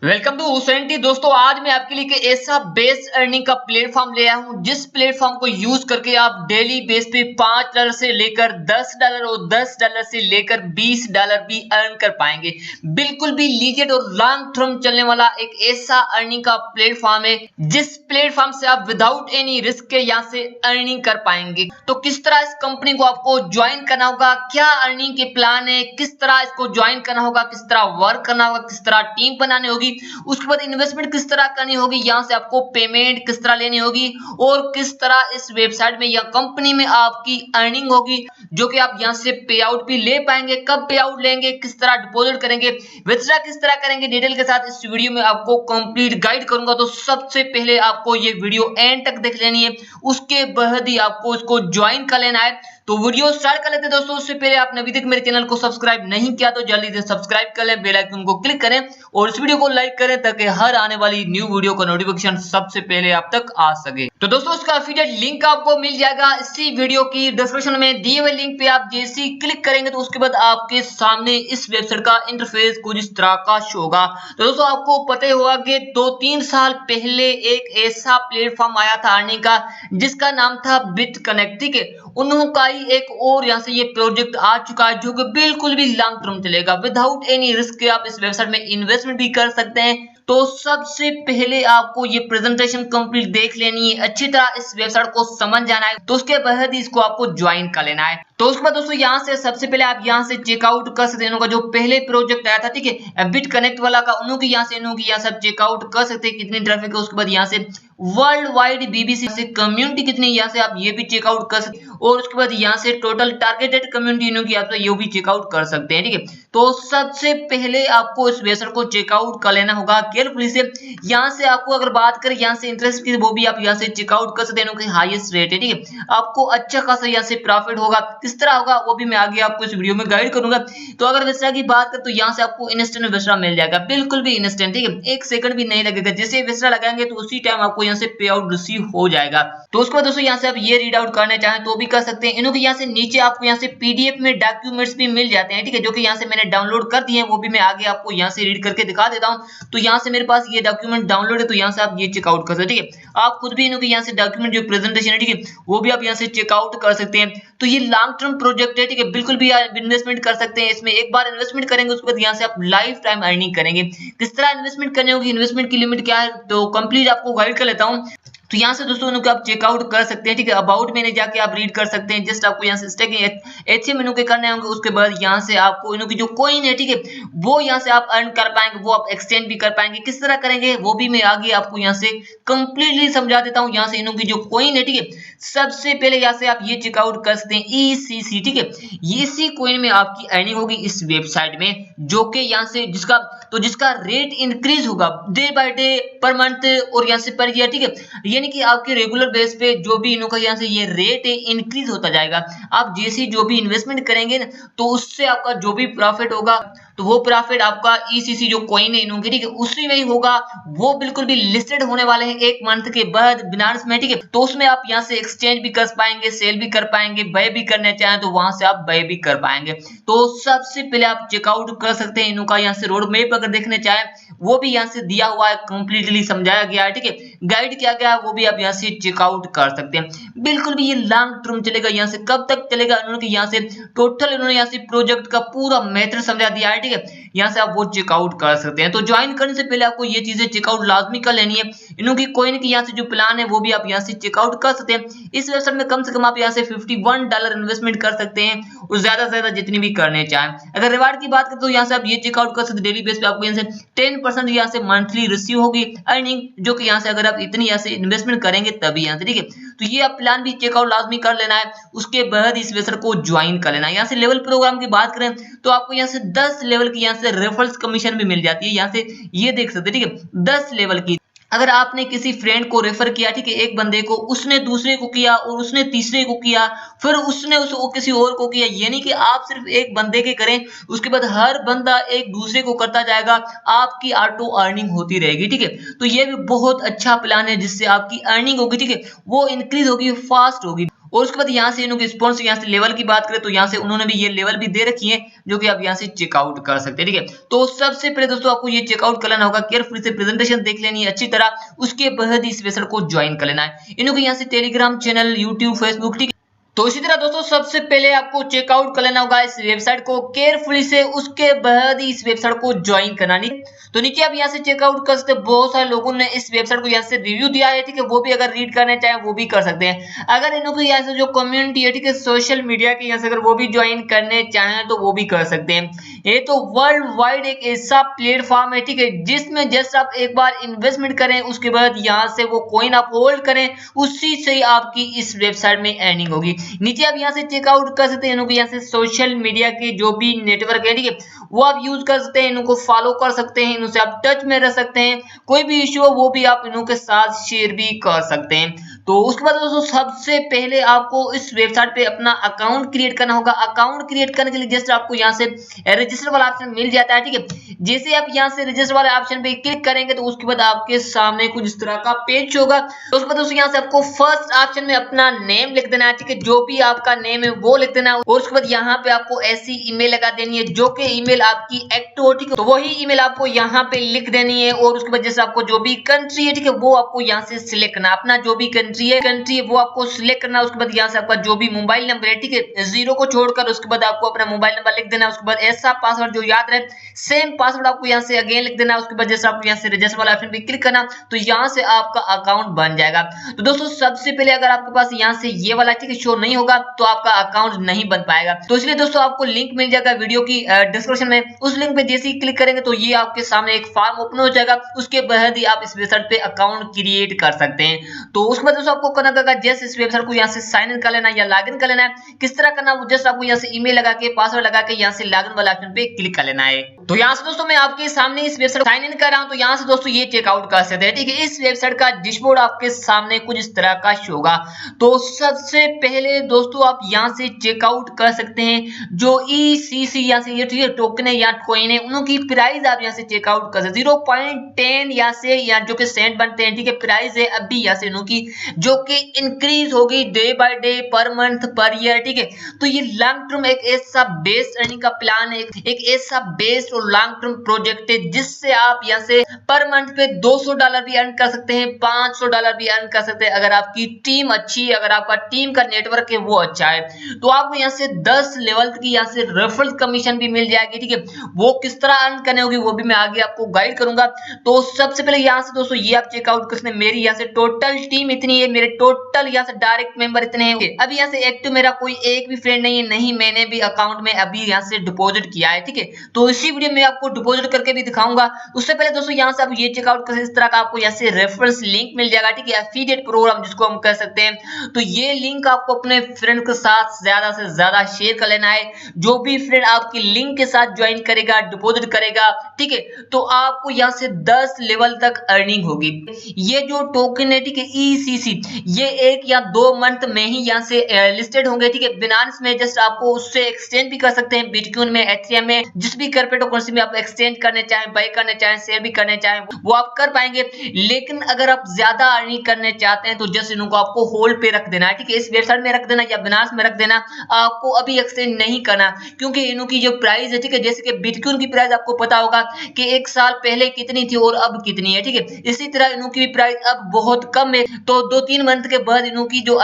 Welcome to Hussain दोस्तों। आज मैं आपके लिए एक ऐसा बेस्ट अर्निंग का प्लेटफॉर्म ले आया हूं जिस प्लेटफॉर्म को यूज करके आप डेली बेस पे $5 से लेकर $10 और $10 से लेकर $20 भी अर्न कर पाएंगे। बिल्कुल भी लीजिट और लॉन्ग टर्म चलने वाला एक ऐसा अर्निंग का प्लेटफॉर्म है जिस प्लेटफॉर्म से आप विदाउट एनी रिस्क के यहाँ से अर्निंग कर पाएंगे। तो किस तरह इस कंपनी को आपको ज्वाइन करना होगा, क्या अर्निंग के प्लान है, किस तरह इसको ज्वाइन करना होगा, किस तरह वर्क करना होगा, किस तरह टीम बनानी होगी, उसके बाद इन्वेस्टमेंट किस तरह करनी होगी, यहां से आपको पेमेंट किस तरह लेनी होगी और किस तरह इस वेबसाइट में या कंपनी में आपकी अर्निंग होगी जो कि आप यहां से पे आउट भी ले पाएंगे, कब पे आउट लेंगे, किस तरह डिपॉजिट करेंगे, विथड्रॉ किस तरह करेंगे, डिटेल के साथ इस वीडियो में आपको कंप्लीट गाइड करूंगा। तो सबसे पहले आपको ये वीडियो एंड तक देख लेनी है, उसके बाद ही आपको इसको ज्वाइन कर लेना है। तो वीडियो स्टार्ट कर लेते हैं दोस्तों। उससे पहले आपने अभी तक मेरे चैनल को सब्सक्राइब नहीं किया तो जल्दी से सब्सक्राइब कर लें, बेल आइकन को क्लिक करें और इस वीडियो को लाइक करें ताकि हर आने वाली न्यू वीडियो का नोटिफिकेशन सबसे पहले आप तक आ सके। तो दोस्तों उसका एफिलिएट लिंक आपको मिल जाएगा इसी वीडियो की डिस्क्रिप्शन में दिए हुए लिंक पे। आप जैसे ही क्लिक करेंगे तो उसके बाद आपके सामने इस वेबसाइट का इंटरफेस कुछ इस तरह का शो होगा। तो दोस्तों आपको पता ही होगा कि 2-3 साल पहले एक ऐसा प्लेटफॉर्म आया था अर्निंग का जिसका नाम था बिटकनेक्ट। ठीक है, उनका ही एक और यहाँ से ये प्रोजेक्ट आ चुका है जो कि बिल्कुल भी लॉन्ग टर्म चलेगा, विदाउट एनी रिस्क के आप इस वेबसाइट में इन्वेस्टमेंट भी कर सकते हैं। तो सबसे पहले आपको ये प्रेजेंटेशन कंप्लीट देख लेनी है, अच्छी तरह इस वेबसाइट को समझ जाना है, तो उसके बाद ही इसको आपको ज्वाइन कर लेना है। तो उसके बाद दोस्तों यहाँ से सबसे पहले आप यहाँ से चेकआउट कर सकते हैं इनका जो पहले प्रोजेक्ट आया था, ठीक है, बिट कनेक्ट वाला का, उन्होंने यहाँ से सब चेकआउट कर सकते हैं कितनी ट्रैफिक है। उसके बाद यहाँ से वर्ल्ड वाइड बीबीसी से कम्युनिटी कितनी, यहाँ से आप ये भी चेकआउट कर सकते हैं और उसके बाद यहाँ से टोटल टारगेटेड कम्युनिटी की आप ये भी चेकआउट कर सकते हैं। ठीक है, तो सबसे पहले आपको इस वेबसाइट को चेकआउट कर लेना होगा केयरफुली से। यहाँ से आपको अगर बात करें यहाँ से इंटरेस्ट की, वो भी आप यहाँ से चेकआउट कर सकते हैं, हाईएस्ट रेट है। ठीक है, आपको अच्छा खासा यहाँ से प्रॉफिट होगा, किस तरह होगा वो भी मैं आगे आपको इस वीडियो में गाइड करूंगा। तो अगर वेस्ट्रा की बात करें तो यहाँ से आपको इंस्टेंट वेस्ट्रा मिल जाएगा, बिल्कुल भी इंस्टेंट। ठीक है, 1 सेकंड भी नहीं लगेगा, जैसे वेस्ट्रा लगाएंगे तो उसी टाइम आपको यहाँ से पे आउट रिसीव हो जाएगा। तो उसके बाद दोस्तों यहाँ से आप ये रीड आउट करना चाहें तो भी कर सकते हैं। इनके यहाँ से नीचे आपको यहाँ से पीडीएफ में डॉक्यूमेंट्स भी मिल जाते हैं, ठीक है, जो कि यहाँ से मैंने डाउनलोड कर दिए हैं, वो भी मैं आगे आपको यहाँ से रीड करके दिखा देता हूँ। तो यहाँ से मेरे पास ये डॉक्यूमेंट डाउनलोड है, तो यहाँ से आप ये चेकआउट कर सकते हैं। ठीक है, आप खुद भी इनके यहाँ से डॉक्यूमेंट जो प्रेजेंटेशन है, ठीक है, वो भी आप यहाँ से चेकआउट कर सकते हैं। तो ये लॉन्ग टर्म प्रोजेक्ट है, ठीक है, बिल्कुल भी आप इन्वेस्टमेंट कर सकते हैं इसमें। एक बार इन्वेस्टमेंट करेंगे उसके बाद यहाँ से आप लाइफ टाइम अर्निंग करेंगे। किस तरह इन्वेस्टमेंट करनी होगी, इन्वेस्टमेंट की लिमिट क्या है, तो कंप्लीट आपको गाइड कर लेता हूँ। तो यहाँ से दोस्तों इनको आप चेकआउट कर सकते हैं। ठीक है, अबाउट में जाके आप रीड कर सकते हैं। जस्ट आपको यहाँ से स्टेकिंग एचएम इनको के करने होंगे, उसके बाद यहाँ से आपको इनकी जो कॉइन है, ठीक है, वो यहाँ से आप अर्न कर पाएंगे, वो आप एक्सचेंज भी कर पाएंगे। किस तरह करेंगे वो भी मैं आगे आपको यहाँ से कंप्लीटली समझा देता हूँ। यहाँ से इनकी जो कॉइन है, ठीक है, सबसे पहले यहाँ से आप ये चेकआउट कर सकते हैं ईसीसी। ठीक है, इसी कॉइन में आपकी अर्निंग होगी इस वेबसाइट में, जो कि यहाँ से जिसका रेट इंक्रीज होगा day by day, per month और यहाँ से पर ईयर। ठीक है, यानी कि आपके रेगुलर बेस पे जो भी इनका यहाँ से ये रेट है इंक्रीज होता जाएगा। आप जैसे जो भी इन्वेस्टमेंट करेंगे ना तो उससे आपका जो भी प्रॉफिट होगा तो वो प्रॉफिट आपका ईसीसी जो कॉइन है इनकी, ठीक है, उसी में ही होगा। वो बिल्कुल भी लिस्टेड होने वाले हैं 1 मंथ के बाद बिनांस में। ठीक है, तो उसमें आप यहाँ से एक्सचेंज भी कर पाएंगे, सेल भी कर पाएंगे, बाय भी करना चाहें तो वहां से आप बाय भी कर पाएंगे। तो सबसे पहले आप चेकआउट कर सकते हैं इनका यहाँ से रोड मैप अगर देखने चाहें वो भी यहाँ से दिया हुआ है, कंप्लीटली समझाया गया है। ठीक है, गाइड किया गया है, वो भी आप यहाँ से चेकआउट कर सकते हैं। बिल्कुल भी ये लॉन्ग टर्म चलेगा। यहाँ से कब तक चलेगा उन्होंने यहाँ से टोटल इन्होंने यहाँ से प्रोजेक्ट का पूरा मेथड समझा दिया है। ठीक है, यहाँ से आप वो चेकआउट कर सकते हैं। तो ज्वाइन करने से पहले आपको ये चीजें चेकआउट लाजमी कर लेनी है। इनकी कॉइन की यहाँ से जो प्लान है वो भी आप यहाँ से चेकआउट कर सकते हैं। इस वेबसाइट में कम से कम आप यहाँ से $51 इन्वेस्टमेंट कर सकते हैं और ज्यादा से ज्यादा जितनी भी करने चाहें। अगर रिवार्ड की बात करें तो यहाँ से आप ये चेकआउट कर सकते हैं। डेली बेस पे आपको यहाँ से 10% यहाँ से मंथली रिसीव होगी अर्निंग, जो कि यहाँ से अगर आप इतनी यहाँ से इन्वेस्टमेंट करेंगे तभी यहाँ से। ठीक है, तो ये आप प्लान भी चेकआउट लाजमी कर लेना है, उसके बाद इस वेबसाइट को ज्वाइन कर लेना है। यहाँ से लेवल प्रोग्राम की बात करें तो आपको यहाँ से 10 लेवल की यहाँ से रेफरल्स कमीशन भी मिल जाती है। यहाँ से ये देख सकते हैं, ठीक है, 10 लेवल की। अगर आपने किसी फ्रेंड को रेफर किया, ठीक है, एक बंदे को, उसने दूसरे को किया और उसने तीसरे को किया, फिर उसने उसको किसी और को किया, यानी कि आप सिर्फ एक बंदे के करें उसके बाद हर बंदा एक दूसरे को करता जाएगा, आपकी ऑटो अर्निंग होती रहेगी। ठीक है, तो ये भी बहुत अच्छा प्लान है जिससे आपकी अर्निंग होगी, ठीक है, वो इंक्रीज होगी, फास्ट होगी। और उसके बाद यहाँ से इन्होंने स्पॉन्सर यहाँ से लेवल की बात करें तो यहाँ से उन्होंने भी ये लेवल भी दे रखी है जो कि आप यहाँ से चेकआउट कर सकते हैं। ठीक है, तो सबसे पहले दोस्तों आपको ये चेकआउट कर लेना होगा, केयरफुली से प्रेजेंटेशन देख लेनी है अच्छी तरह, उसके बाद इस वेबसाइट को ज्वाइन कर लेना है। इन्होंने यहाँ से टेलीग्राम चैनल, यूट्यूब, फेसबुक, ठीक है। तो इसी तरह दोस्तों सबसे पहले आपको चेकआउट कर लेना होगा इस वेबसाइट को केयरफुली से, उसके बाद ही इस वेबसाइट को ज्वाइन करना। नहीं तो नीचे आप यहाँ से चेकआउट कर सकते हैं, बहुत सारे लोगों ने इस वेबसाइट को यहाँ से रिव्यू दिया है, ठीक है, वो भी अगर रीड करना चाहें वो भी कर सकते हैं। अगर इन्होंने यहाँ से जो कम्युनिटी है, ठीक है, सोशल मीडिया की यहाँ से अगर वो भी ज्वाइन करने चाहें तो वो भी कर सकते हैं। ये तो वर्ल्ड वाइड एक ऐसा प्लेटफॉर्म है, ठीक है, जिसमें जस्ट आप एक बार इन्वेस्टमेंट करें, उसके बाद यहाँ से वो कॉइन आप होल्ड करें, उसी से ही आपकी इस वेबसाइट में अर्निंग होगी। नीचे आप यहाँ से चेकआउट कर सकते हैं, इनको यहाँ से सोशल मीडिया के जो भी नेटवर्क है, ठीक है, वो आप यूज कर सकते हैं, इनको फॉलो कर सकते हैं, इनसे आप टच में रह सकते हैं, कोई भी इश्यू हो वो भी आप इनों के साथ शेयर भी कर सकते हैं। तो उसके बाद दोस्तों सबसे पहले आपको इस वेबसाइट पे अपना अकाउंट क्रिएट करना होगा। अकाउंट क्रिएट करने के लिए जस्ट आपको यहाँ से रजिस्टर वाला ऑप्शन मिल जाता है, ठीक है। जैसे आप यहाँ से रजिस्टर वाले ऑप्शन पे क्लिक करेंगे तो उसके बाद आपके सामने कुछ इस तरह का पेज होगा। तो उसके बाद दोस्तों यहाँ से आपको फर्स्ट ऑप्शन में अपना नेम लिख देना है, ठीक है, जो भी आपका नेम है वो लिख देना है। और उसके बाद यहाँ पे आपको ऐसी ईमेल लगा देनी है जो कि ईमेल आपकी एक्टिव हो, ठीक है, तो वही ईमेल आपको यहाँ पे लिख देनी है। और उसके बाद जैसे आपको जो भी कंट्री है, ठीक है, वो आपको यहाँ से सिलेक्ट करना, अपना जो भी कंट्री है वो आपको सिलेक्ट करना। उसके बाद यहाँ से आपका जो भी मोबाइल नंबर है, ठीक है, 0 को छोड़कर उसके बाद आपको अपना मोबाइल नंबर लिख देना। उसके बाद ऐसा पासवर्ड जो याद रहे, सेम पासवर्ड आपको यहाँ से अगेन लिख देना। उसके बाद जैसे आपको यहाँ से रजिस्टर वाला ऑप्शन पे क्लिक करना तो यहाँ से आपका अकाउंट बन जाएगा। तो दोस्तों सबसे पहले अगर आपके पास यहाँ से ये वाला, ठीक है, शो नहीं होगा तो आपका अकाउंट नहीं बन पाएगा। तो इसलिए दोस्तों आपको लिंक मिल जाएगा वीडियो की डिस्क्रिप्शन में, उस लिंक पे जैसे ही क्लिक करेंगे तो ये आपके सामने एक फॉर्म ओपन हो जाएगा, उसके बाद ही आप इस वेबसाइट पे अकाउंट क्रिएट कर सकते हैं। तो उसके बाद दोस्तों आपको करना होगा जस्ट इस वेबसाइट को यहाँ से साइन इन कर लेना या लॉगिन कर लेना है। किस तरह करना वो जस्ट आपको यहाँ से ईमेल लगा के पासवर्ड लगा के यहाँ से लॉगिन वाला ऑप्शन पे क्लिक कर लेना है। तो यहाँ से दोस्तों मैं आपके सामने इस वेबसाइट साइन इन कर रहा हूँ, तो यहाँ से दोस्तों ये चेकआउट कर सकते हैं, ठीक है। इस वेबसाइट का डैशबोर्ड आपके सामने कुछ इस तरह का शो होगा। तो सबसे पहले दोस्तों आप यहाँ से चेकआउट कर सकते हैं जो ECC यहाँ से ये, ठीक है, टोकन है या कॉइन है, उनकी प्राइस आप यहाँ से चेकआउट कर सकते हैं। 0.10 यहाँ से या जो कि सेंट बनते हैं, ठीक है, प्राइस है अभी यहाँ से इनकी जो कि इंक्रीज होगी day by day, per month, per year, ठीक है। तो ये लॉन्ग टर्म एक ऐसा बेस अर्निंग का प्लान है, एक ऐसा बेस्ड और लॉन्ग टर्म प्रोजेक्ट है जिससे आप यहाँ से पर मंथ पे $200 भी अर्न कर सकते हैं, $500 भी अर्न कर सकते हैं अगर आपकी टीम अच्छी है, अगर आपका टीम का नेटवर्क है वो अच्छा है। तो आपको यहाँ से 10 लेवल की यहाँ से रेफरल कमीशन भी मिल जाएगी, ठीक है। वो किस तरह अर्न करने होगी वो भी मैं आगे आपको गाइड करूंगा। तो सबसे पहले यहाँ से दोस्तों ये आप चेकआउट कर सकते हैं, मेरी यहाँ से टोटल टीम इतनी है, मेरे टोटल यहाँ से डायरेक्ट मेंबर इतने हैं। अभी यहाँ से एक्टिव मेरा कोई एक भी फ्रेंड नहीं है, नहीं मैंने भी अकाउंट में अभी यहाँ से डिपॉजिट किया है, ठीक है। तो इसी वीडियो में आपको डिपॉजिट करके भी दिखाऊंगा। उससे पहले दोस्तों यहाँ से आप ये चेकआउट कर, इस तरह का आपको यहाँ से रेफरेंस लिंक मिल जाएगा, ठीक है, एफिलिएट प्रोग्राम जिसको हम कह सकते हैं। तो ये लिंक आपको अपने फ्रेंड के साथ ज्यादा से ज्यादा शेयर कर लेना है। जो भी फ्रेंड आपकी लिंक के साथ ज्वाइन करेगा, डिपॉजिट करेगा, ठीक है, तो आपको यहाँ से 10 लेवल तक अर्निंग होगी। ये जो टोकन है, ठीक है, ECC, ये 1 या 2 मंथ में ही यहाँ से लिस्टेड होंगे, ठीक है। बिनांस में जस्ट आपको उससे एक्सचेंज भी कर सकते हैं, बिटकॉइन में, एथेरियम में, जिस भी क्रिप्टो करेंसी में आप एक्सचेंज करने चाहें, बाय करने चाहें, शेयर भी करने चाहें वो आप कर पाएंगे। लेकिन अगर आप ज्यादा अर्निंग करने चाहते हैं तो जस्ट इनको आपको होल्ड पे रख देना है, ठीक है, इस वेबसाइट में रख देना या बिनांस में रख देना। आपको अभी एक्सचेंज नहीं करना क्योंकि इनकी जो प्राइस है, ठीक है, जैसे कि बिटकॉइन की प्राइस आपको पता होगा कि 1 साल पहले कितनी थी और अब कितनी है, ठीक है। इसी तरह इनकी भी प्राइस अब बहुत कम है, तो 2-3 मंथ के बाद इनकी जो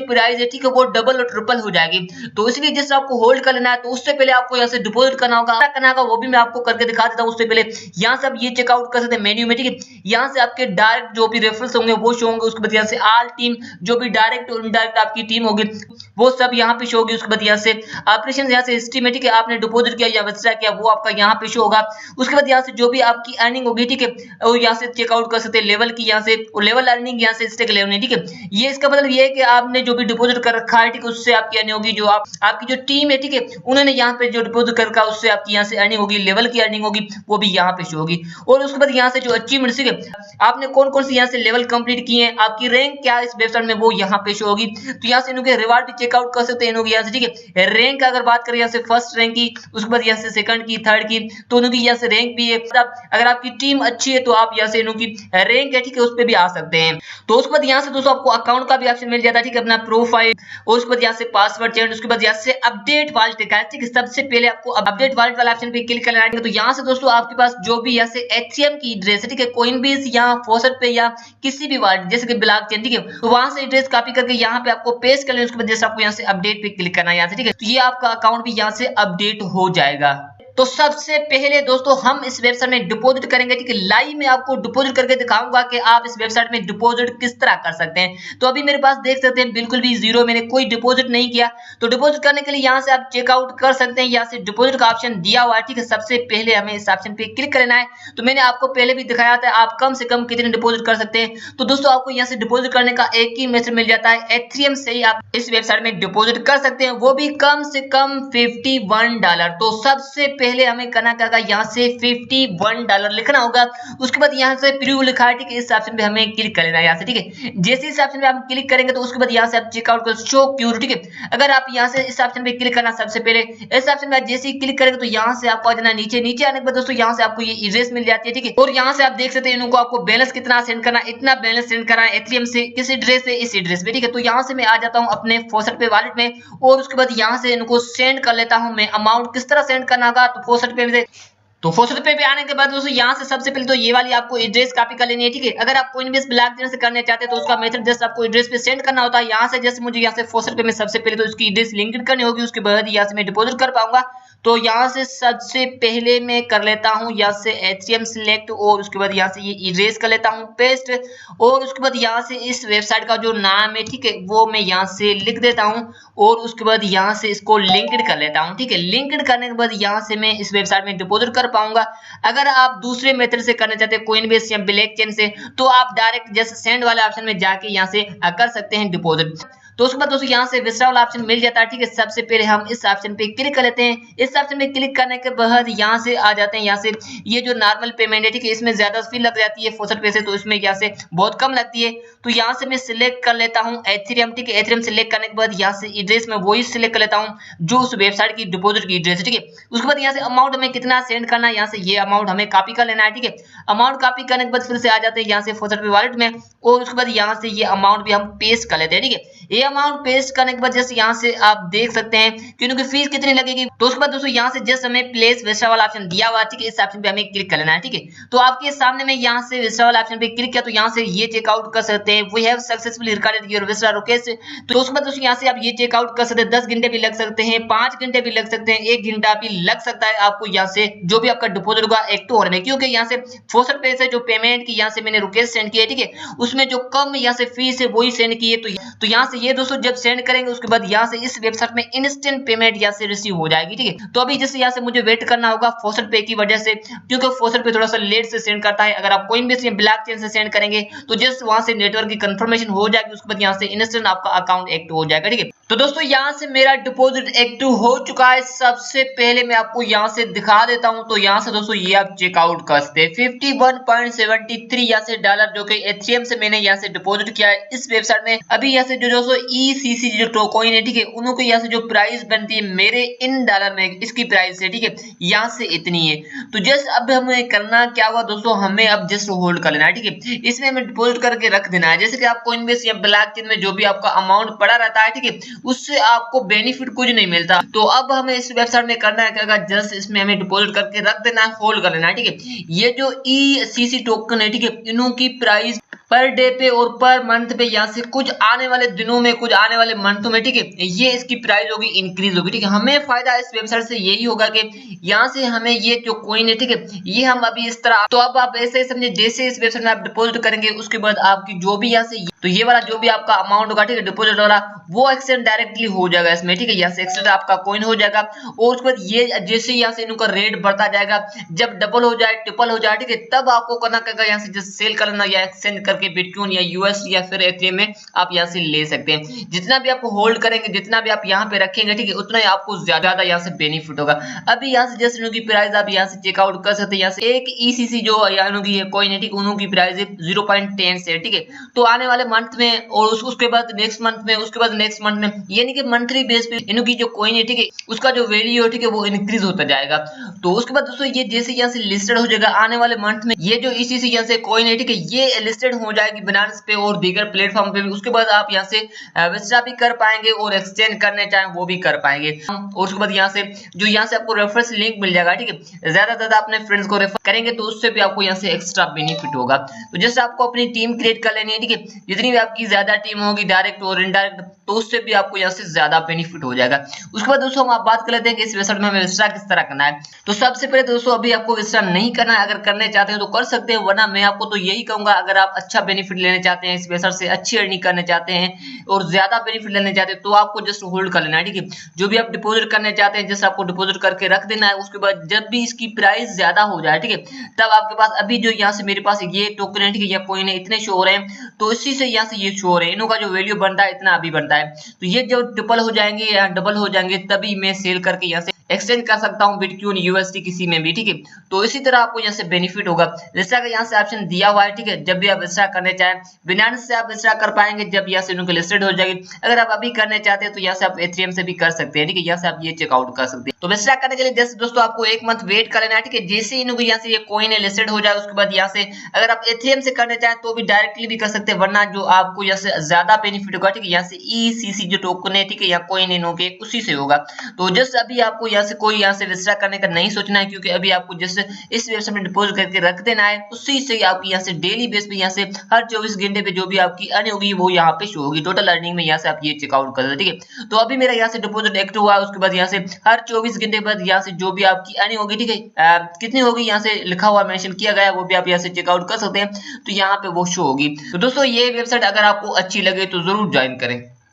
प्राइस है, ठीक है, वो डबल और ट्रिपल हो जाएगी। तो इसलिए जस्ट आपको होल्ड कर लेना है। तो उससे पहले आपको यहाँ से डिपॉजिट करना होगा वो भी मैं आपको करके दिखा देता हूँ। उससे पहले यहाँ से आप ये चेकआउट कर सकते हैं मेन्यू में, ठीक है। यहाँ से आपके डायरेक्ट जो भी रेफरेंस होंगे वो शो होंगे। उसके बाद यहाँ से ऑल टीम, जो भी डायरेक्ट और इनडायरेक्ट आपकी टीम होगी वो सब यहाँ पे शो होगी। उसके बाद यहाँ से ऑपरेशन, यहाँ से हिस्ट्री में, ठीक है, आपने डिपॉजिट किया या विथड्रॉ किया वो आपका यहाँ पे शो होगा। उसके बाद यहाँ से जो भी आपकी अर्निंग होगी, ठीक है, और यहाँ से चेकआउट कर सकते हैं लेवल की, यहाँ से लेवल अर्निंग यहाँ से स्टेक लेवल, ठीक है। ये इसका मतलब ये है कि आपने जो भी डिपॉजिट कर रखा है, ठीक है, उससे आपकी अर्निंग होगी। जो आपकी जो टीम है, ठीक है, उन्होंने यहाँ पे जो डिपॉजिट कर रखा उससे आपकी यहाँ से अर्निंग होगी, लेवल की अर्निंग होगी वो भी यहाँ पे शो होगी। और उसके बाद यहाँ से जो अचीवमेंट, ठीक है, आपने कौन कौन से यहाँ से लेवल कंप्लीट किए हैं, आपकी रैंक क्या है इस वेबसाइट में वो यहाँ पे शो होगी। तो यहाँ से इनके रिवार्ड भी चेकआउट कर सकते हैं इनके यहाँ से, ठीक है। रैंक अगर बात करें यहाँ से फर्स्ट रैंक की, उसके बाद यहाँ से सेकंड की, थर्ड की, तो उनकी यहाँ से रैंक भी है। अगर आपकी टीम अच्छी है तो आप यहाँ से इनकी रैंक है, ठीक है, उस पर भी आ सकते हैं। तो उसके बाद यहाँ से दोस्तों आपको अकाउंट का भी ऑप्शन मिल जाता है, ठीक है, अपना प्रोफाइल, और उसके बाद यहाँ से पासवर्ड चेंज, उसके बाद यहाँ से अपडेट वॉलेट, ठीक है। सबसे पहले आपको अपडेट वॉलेट वाला ऑप्शन पे क्लिक करना है। तो यहाँ से दोस्तों आपके पास जो भी यहाँ से एथीरियम की एड्रेस है, ठीक है, कोइनबेस या फोसट पे या किसी भी वॉलेट जैसे कि ब्लॉकचेन, ठीक है, तो वहां से एड्रेस कॉपी करके यहाँ पे आपको पेस्ट कर लेना। उसके बाद जैसे आपको यहाँ से अपडेट पे क्लिक करना है यहाँ से, ठीक है, तो ये आपका अकाउंट भी यहाँ से अपडेट हो जाएगा। तो सबसे पहले दोस्तों हम इस वेबसाइट में डिपॉजिट करेंगे, ठीक है। लाइव में आपको डिपॉजिट करके दिखाऊंगा कि आप इस वेबसाइट में डिपॉजिट किस तरह कर सकते हैं। तो अभी मेरे पास देख सकते हैं बिल्कुल भी जीरो, मैंने कोई डिपॉजिट नहीं किया। तो डिपॉजिट करने के लिए यहाँ से आप चेकआउट कर सकते हैं, यहाँ से डिपॉजिट का ऑप्शन दिया हुआ है, ठीक है। सबसे पहले हमें इस ऑप्शन पे क्लिक करना है। तो मैंने आपको पहले भी दिखाया था आप कम से कम कितने डिपॉजिट कर सकते हैं। तो दोस्तों आपको यहाँ से डिपॉजिट करने का एक ही मेथड मिल जाता है, एथीरियम से ही आप इस वेबसाइट में डिपॉजिट कर सकते हैं, वो भी कम से कम $51। तो सबसे पहले हमें करना यहाँ से $51 लिखना होगा। उसके बाद यहाँ से प्रीव्यू लिखा है, ठीक है, इस ऑप्शन पे हमें क्लिक कर लेना है यहाँ से, ठीक है। जैसे इस ऑप्शन पे आप क्लिक करेंगे तो उसके बाद यहाँ से आप चेकआउट कर शो क्यूर, ठीक है। अगर आप यहाँ से इस ऑप्शन पे क्लिक करना, सबसे पहले इस ऑप्शन पे जैसे ही क्लिक करेंगे तो यहाँ से आपको आ जाना नीचे आने के बाद दोस्तों यहाँ से आपको ये एड्रेस मिल जाती है, ठीक है। और यहाँ से आप देख सकते हैं इनको आपको बैलेंस कितना सेंड करना, इतना बैलेंस सेंड करना है एथीरियम से, किस एड्रेस पे, इस एड्रेस पे, ठीक है। तो यहाँ से मैं आ जाता हूँ अपने फोसट पे वॉलेट में, और उसके बाद यहाँ से इनको सेंड कर लेता हूँ मैं। अमाउंट किस तरह सेंड करना होगा, तो फोसट पे तो फोसट पे भी आने के बाद दोस्तों यहाँ से सबसे पहले तो ये वाली आपको एड्रेस कॉपी कर लेनी है, ठीक है। अगर आप कोइनबेस ब्लॉकचेन से करने चाहते हैं तो उसका मेथड जस्ट आपको एड्रेस पे सेंड करना होता है। यहाँ से जैसे मुझे यहाँ से फोसट पे में सबसे पहले तो इसकी एड्रेस लिंक्ड करनी होगी, उसके बाद यहाँ से मैं डिपॉजिट कर पाऊंगा। तो यहाँ से सबसे पहले मैं कर लेता हूँ यहाँ से एथीरियम सिलेक्ट, और उसके बाद यहाँ से ये इरेज कर लेता हूँ पेस्ट, और उसके बाद यहाँ से इस वेबसाइट का जो नाम है, ठीक है, वो मैं यहाँ से लिख देता हूँ, और उसके बाद यहाँ से इसको लिंक्ड कर लेता हूँ, ठीक है। लिंक्ड करने के बाद यहाँ से मैं इस वेबसाइट में डिपॉजिट कर पाऊंगा। अगर आप दूसरे मेथड से करना चाहते हैं कोइनबेस या ब्लॉकचेन से, तो आप डायरेक्ट जैसे सेंड वाले ऑप्शन में जाके यहाँ से कर सकते हैं डिपॉजिट। तो उसके बाद दोस्तों यहाँ से विड्रॉ वाला ऑप्शन मिल जाता है, ठीक है। सबसे पहले हम इस ऑप्शन पे क्लिक कर लेते हैं। इस ऑप्शन पे क्लिक करने के बाद यहाँ से आ जाते हैं, यहाँ से ये जो नॉर्मल पेमेंट है, ठीक है, इसमें ज्यादा फी लग जाती है फोसट पे से, तो इसमें यहाँ से बहुत कम लगती है। तो यहाँ से मैं सिलेक्ट कर लेता हूँ एथीरियम, ठीक है। एथीरियम सिलेक्ट करने के बाद यहाँ से एड्रेस में वही सिलेक्ट कर लेता हूँ जो उस वेबसाइट की डिपॉजिट की एड्रेस है, ठीक है। उसके बाद यहाँ से अमाउंट हमें कितना सेंड करना है, यहाँ से ये अमाउंट हमें कॉपी कर लेना है, ठीक है। अमाउंट कॉपी करने के बाद फिर से आ जाते हैं यहाँ से फोसट पे वॉलेट में, और उसके बाद यहाँ से ये अमाउंट भी हम पेस्ट कर लेते हैं, ठीक है। ये अमाउंट पेस्ट करने के बाद जैसे यहाँ से आप देख सकते हैं कि उनकी फीस कितनी लगेगी। तो उसके बाद दोस्तों यहाँ से जस्ट हमें प्लेस विड्रॉ वाला ऑप्शन दिया हुआ है, ठीक है, इस ऑप्शन पे हमें क्लिक कर लेना है, ठीक है। तो आपके सामने में यहाँ से विड्रॉ वाला ऑप्शन पे क्लिक किया तो यहाँ से ये चेकआउट कर सकते हैं, we have successfully recorded your withdraw request. तो उसके बाद दोस्तों यहाँ से आप ये चेकआउट कर सकते हैं। 10 घंटे भी लग सकते हैं, 5 घंटे भी लग सकते हैं, 1 घंटा भी लग सकता है आपको यहाँ से जो भी आपका डिपॉजिट होगा एक्टिव होने में, क्योंकि यहाँ से फोसट पे से जो पेमेंट की यहाँ से मैंने रिक्वेस्ट सेंड की है, ठीक है, उसमें जो कम यहाँ से फीस है वही सेंड की है। तो यहाँ से ये दोस्तों जब सेंड करेंगे उसके बाद यहाँ से इस वेबसाइट में इंस्टेंट पेमेंट यहाँ से रिसीव हो जाएगी, ठीक है। तो अभी जैसे यहाँ से मुझे वेट करना होगा फोसट पे की वजह से, क्योंकि फोसट पे थोड़ा सा लेट से सेंड करता है। अगर आप कोइनबेस या ब्लॉकचेन से सेंड करेंगे तो जस्ट वहां से नेटवर्क की कंफर्मेशन हो जाएगी, उसके बाद यहाँ से इंस्टेंट आपका अकाउंट एक्टिव हो जाएगा, ठीक है। तो दोस्तों यहाँ से मेरा डिपॉजिट एक्टिव हो चुका है। सबसे पहले मैं आपको यहाँ से दिखा देता हूँ। तो यहाँ से दोस्तों ये आप चेकआउट कर सकते हैं 51.73 यहाँ से डॉलर जो कि एथीरियम से मैंने यहाँ से डिपॉजिट किया है इस वेबसाइट में। अभी यहाँ से जो दोस्तों ECC जो टोकन है, ठीक है, उनको यहाँ से जो प्राइस बनती है मेरे इन डॉलर में, इसकी प्राइस है, ठीक है, यहाँ से इतनी है। तो जस्ट अब हमें करना क्या हुआ दोस्तों, हमें अब जस्ट होल्ड कर लेना है, ठीक है। इसमें हमें डिपॉजिट करके रख देना है। जैसे कि आप कोइनबेस या ब्लॉकचेन में जो भी आपका अमाउंट पड़ा रहता है, ठीक है, उससे आपको बेनिफिट कुछ नहीं मिलता। तो अब हमें इस वेबसाइट में करना है क्या, जस्ट इसमें हमें डिपॉजिट करके रख देना है, होल्ड कर लेना है, ठीक है। ये जो ECC टोकन है, ठीक है, इनों की प्राइस पर डे पे और पर मंथ पे यहाँ से कुछ आने वाले दिनों में, कुछ आने वाले मंथों में, ठीक है, ये इसकी प्राइस होगी इंक्रीज होगी, ठीक है। हमें फायदा इस वेबसाइट से यही होगा कि यहाँ से हमें ये जो कॉइन है, ठीक है, ये हम अभी इस तरह, तो अब आप ऐसे ही समझे जैसे इस वेबसाइट में आप डिपॉजिट करेंगे उसके बाद आपकी जो भी यहाँ से तो ये वाला जो भी आपका अमाउंट होगा, ठीक है, डिपॉजिट वाला, वो एक्सचेंज डायरेक्टली हो जाएगा इसमें, ठीक है। यहाँ से एक्सचेंज आपका कॉइन हो जाएगा, और उसके बाद ये जैसे यहाँ से इनका रेट बढ़ता जाएगा, जब डबल हो जाए, ट्रिपल हो जाए, ठीक है, तब आपको करना क्या, यहाँ से जैसे सेल कर लेना या एक्सचेंज करके बिटकॉइन या US या फिर एथीरियम में आप यहाँ से ले सकते हैं। जितना भी आप होल्ड करेंगे, जितना भी आप यहाँ पे रखेंगे, ठीक है, उतना ही आपको ज्यादा यहाँ से बेनिफिट होगा। अभी यहाँ से जैसे इनकी प्राइस आप यहाँ से चेकआउट कर सकते हैं। यहाँ से एक ECC जो यहाँ की है कॉइन है, ठीक, उनकी प्राइस है 0.10 से, ठीक है। तो आने वाले मंथ में और उसके बाद नेक्स्ट मंथ में, उसके बाद नेक्स्ट मंथ में, यानी कि मंथली बेस पे इनकी जो कॉइन है ठीक है उसका जो वैल्यू है ठीक है वो इंक्रीज होता जाएगा। तो उसके बाद दोस्तों ये जैसे यहाँ से लिस्टेड हो जाएगा आने वाले मंथ में, ये जो इसी यहाँ से कॉइन है ठीक है ये लिस्टेड हो जाएगी बिनांस पे और दीगर प्लेटफॉर्म पे भी। उसके बाद आप यहाँ से विथड्रॉ भी कर पाएंगे और एक्सचेंज करने चाहें वो भी कर पाएंगे। और उसके बाद यहाँ से जो यहाँ से आपको रेफरेंस लिंक मिल जाएगा ठीक है, ज्यादा ज्यादा अपने फ्रेंड्स को रेफर करेंगे तो उससे भी आपको यहाँ से एक्स्ट्रा बेनिफिट होगा। तो जैसे आपको अपनी टीम क्रिएट कर लेनी है ठीक है, जितनी भी आपकी ज्यादा टीम होगी डायरेक्ट और इनडायरेक्ट, तो उससे भी आपको यहाँ से ज्यादा बेनिफिट हो जाएगा। उसके बाद दोस्तों हम आप बात कर लेते हैं कि इस वेबसाइट में हमें विथड्रॉ किस तरह करना है। तो सबसे पहले दोस्तों अभी आपको विथड्रॉ नहीं करना है, अगर करने चाहते हैं तो कर सकते हैं, वरना मैं आपको तो यही कहूंगा अगर आप अच्छा बेनिफिट लेने चाहते हैं, इस वेबसाइट से अच्छी अर्निंग करने चाहते हैं और ज्यादा बेनिफिट लेने चाहते हैं तो आपको जस्ट होल्ड कर लेना है ठीक है। जो भी आप डिपॉजिट करने चाहते हैं जस्ट आपको डिपॉजिट करके रख देना है। उसके बाद जब भी इसकी प्राइस ज्यादा हो जाए ठीक है तब आपके पास अभी जो यहाँ से मेरे पास ये टोकन है ठीक है या कॉइन है इतने शो हो रहे हैं, तो इसी से यहाँ से ये शो हो रहे हैं, इनका जो वैल्यू बनता है इतना अभी बनता है। तो ये जो ट्रिपल हो जाएंगे या डबल हो जाएंगे तभी मैं सेल करके यहाँ से एक्सचेंज कर सकता हूँ बिटकॉइन यूएसडी किसी में भी ठीक है। तो इसी तरह आपको यहाँ से बेनिफिट होगा। जैसा कि यहाँ से ऑप्शन दिया हुआ है ठीक है, जब भी आप विथड्रॉ करने चाहें बिनांस से आप विथड्रॉ कर पाएंगे जब यहाँ से उनके लिस्टेड हो जाएगी। अगर आप अभी करने चाहते हैं तो यहाँ से आप एथेरियम से भी कर सकते हैं ठीक है, यहाँ से आप ये चेकआउट कर सकते हैं। तो विथड्रॉ करने के लिए जैसे दोस्तों आपको एक मंथ वेट कर लेना है ठीक है, जैसे इनको यहाँ से ये कॉइन लिस्टेड हो जाए उसके बाद यहाँ से अगर आप एथेरियम से करने चाहें तो भी डायरेक्टली भी कर सकते हैं, वरना जो आपको यहाँ से ज्यादा बेनिफिट होगा ठीक है यहाँ से ECC जो टोकन है ठीक है या कॉइन इनके उसी से होगा। तो जस्ट अभी आपको यहाँ से कोई यहाँ से विथड्रॉ करने का नहीं सोचना है, क्योंकि अभी आपको जस्ट इस वेबसाइट में डिपॉजिट करके रख देना है, उसी से आप यहाँ से डेली बेस पे यहाँ से हर 24 घंटे पे जो भी आपकी अर्निंग होगी वो यहाँ पे शो होगी। टोटल अर्निंग में यहाँ से आप ये चेकआउट कर दो ठीक है। तो अभी मेरा यहाँ से डिपॉजिट एक्टिव हुआ, उसके बाद यहाँ से हर 24 घंटे बाद यहाँ से जो भी आपकी अर्निंग होगी ठीक है कितनी होगी यहाँ से लिखा हुआ मेंशन किया गया है, वो भी आप यहाँ से चेकआउट कर सकते हैं। तो यहाँ पे वो शो होगी। तो दोस्तों ये वेबसाइट अगर आपको अच्छी लगे तो जरूर ज्वाइन करें।